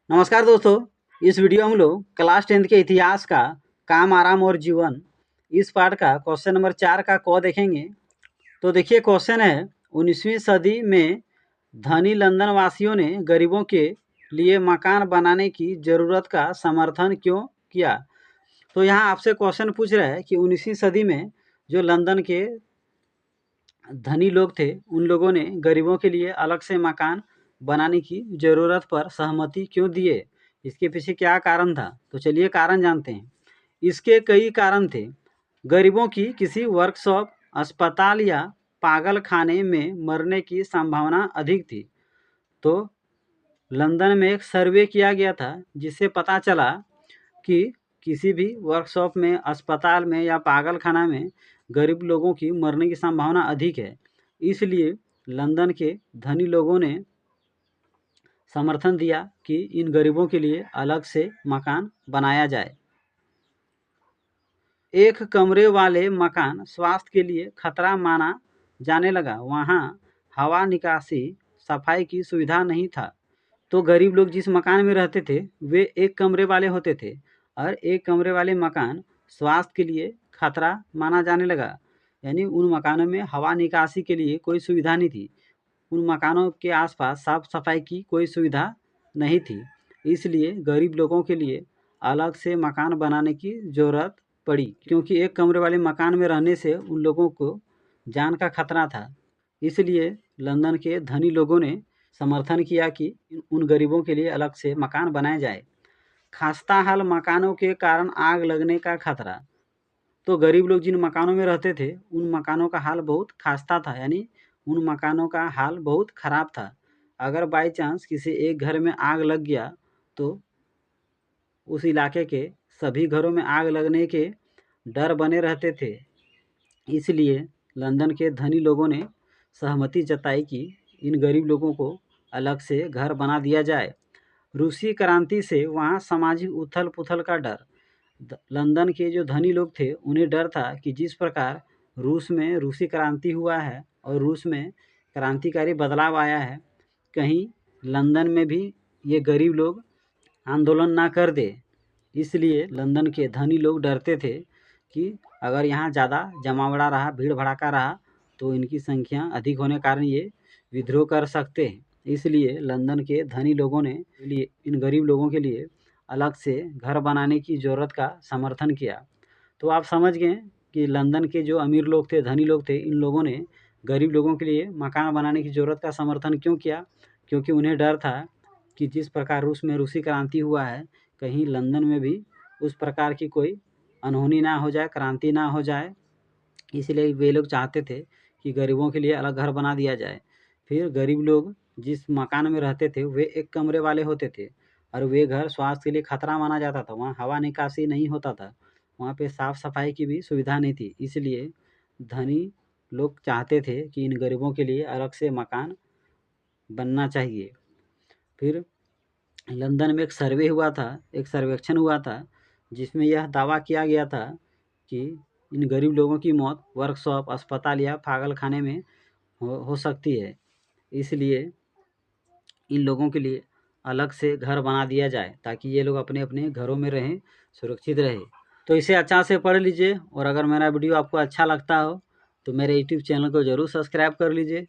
नमस्कार दोस्तों। इस वीडियो में हम लोग क्लास 10 के इतिहास का काम, आराम और जीवन इस पाठ का क्वेश्चन नंबर 4 का क देखेंगे। तो देखिए क्वेश्चन है, 19वीं सदी में धनी लंदन वासियों ने गरीबों के लिए मकान बनाने की ज़रूरत का समर्थन क्यों किया। तो यहाँ आपसे क्वेश्चन पूछ रहा है कि 19वीं सदी में जो लंदन के धनी लोग थे उन लोगों ने गरीबों के लिए अलग से मकान बनाने की ज़रूरत पर सहमति क्यों दिए, इसके पीछे क्या कारण था। तो चलिए कारण जानते हैं। इसके कई कारण थे। गरीबों की किसी वर्कशॉप, अस्पताल या पागल खाने में मरने की संभावना अधिक थी। तो लंदन में एक सर्वे किया गया था जिससे पता चला कि किसी भी वर्कशॉप में, अस्पताल में या पागल खाना में गरीब लोगों की मरने की संभावना अधिक है। इसलिए लंदन के धनी लोगों ने समर्थन दिया कि इन गरीबों के लिए अलग से मकान बनाया जाए। एक कमरे वाले मकान स्वास्थ्य के लिए खतरा माना जाने लगा। वहाँ हवा निकासी, सफाई की सुविधा नहीं था। तो गरीब लोग जिस मकान में रहते थे वे एक कमरे वाले होते थे और एक कमरे वाले मकान स्वास्थ्य के लिए खतरा माना जाने लगा। यानी उन मकानों में हवा निकासी के लिए कोई सुविधा नहीं थी। उन मकानों के आसपास साफ सफाई की कोई सुविधा नहीं थी। इसलिए गरीब लोगों के लिए अलग से मकान बनाने की ज़रूरत पड़ी, क्योंकि एक कमरे वाले मकान में रहने से उन लोगों को जान का खतरा था। इसलिए लंदन के धनी लोगों ने समर्थन किया कि उन गरीबों के लिए अलग से मकान बनाए जाए। खस्ताहाल मकानों के कारण आग लगने का खतरा। तो गरीब लोग जिन मकानों में रहते थे उन मकानों का हाल बहुत खस्ता था, यानी उन मकानों का हाल बहुत ख़राब था। अगर बाई चांस किसी एक घर में आग लग गया तो उस इलाके के सभी घरों में आग लगने के डर बने रहते थे। इसलिए लंदन के धनी लोगों ने सहमति जताई कि इन गरीब लोगों को अलग से घर बना दिया जाए। रूसी क्रांति से वहाँ सामाजिक उथल पुथल का डर। लंदन के जो धनी लोग थे उन्हें डर था कि जिस प्रकार रूस में रूसी क्रांति हुआ है और रूस में क्रांतिकारी बदलाव आया है, कहीं लंदन में भी ये गरीब लोग आंदोलन ना कर दे। इसलिए लंदन के धनी लोग डरते थे कि अगर यहाँ ज़्यादा जमावड़ा रहा, भीड़ भड़ाका रहा तो इनकी संख्या अधिक होने के कारण ये विद्रोह कर सकते हैं। इसलिए लंदन के धनी लोगों ने इन गरीब लोगों के लिए अलग से घर बनाने की ज़रूरत का समर्थन किया। तो आप समझ गए कि लंदन के जो अमीर लोग थे, धनी लोग थे, इन लोगों ने गरीब लोगों के लिए मकान बनाने की ज़रूरत का समर्थन क्यों किया। क्योंकि उन्हें डर था कि जिस प्रकार रूस में रूसी क्रांति हुआ है, कहीं लंदन में भी उस प्रकार की कोई अनहोनी ना हो जाए, क्रांति ना हो जाए। इसलिए वे लोग चाहते थे कि गरीबों के लिए अलग घर बना दिया जाए। फिर गरीब लोग जिस मकान में रहते थे वे एक कमरे वाले होते थे और वे घर स्वास्थ्य के लिए खतरा माना जाता था। वहाँ हवा निकासी नहीं होता था, वहाँ पे साफ सफाई की भी सुविधा नहीं थी। इसलिए धनी लोग चाहते थे कि इन गरीबों के लिए अलग से मकान बनना चाहिए। फिर लंदन में एक सर्वे हुआ था, एक सर्वेक्षण हुआ था जिसमें यह दावा किया गया था कि इन गरीब लोगों की मौत वर्कशॉप, अस्पताल या पागल खाने में हो सकती है। इसलिए इन लोगों के लिए अलग से घर बना दिया जाए ताकि ये लोग अपने अपने घरों में रहें, सुरक्षित रहे। तो इसे अच्छा से पढ़ लीजिए और अगर मेरा वीडियो आपको अच्छा लगता हो तो मेरे यूट्यूब चैनल को ज़रूर सब्सक्राइब कर लीजिए।